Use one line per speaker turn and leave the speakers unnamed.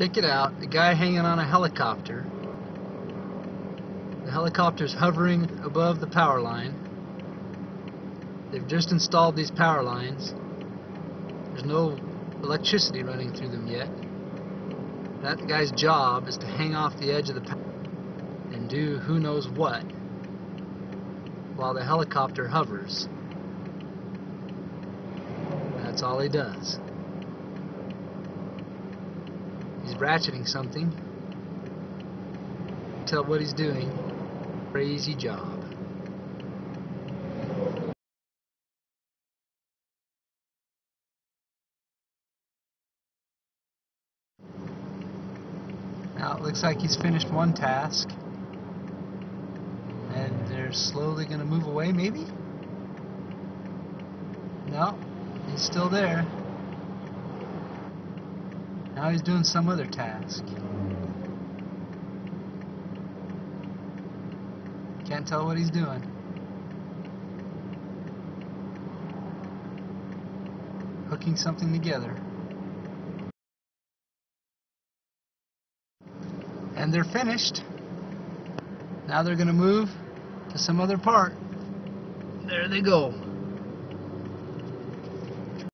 Check it out, the guy hanging on a helicopter. The helicopter's hovering above the power line. They've just installed these power lines. There's no electricity running through them yet. That guy's job is to hang off the edge of the power and do who knows what while the helicopter hovers. That's all he does. He's ratcheting something. Tell what he's doing. Crazy job. Now it looks like he's finished one task. And they're slowly going to move away, maybe? No, he's still there. Now he's doing some other task. Can't tell what he's doing. Hooking something together. And they're finished. Now they're going to move to some other part. There they go.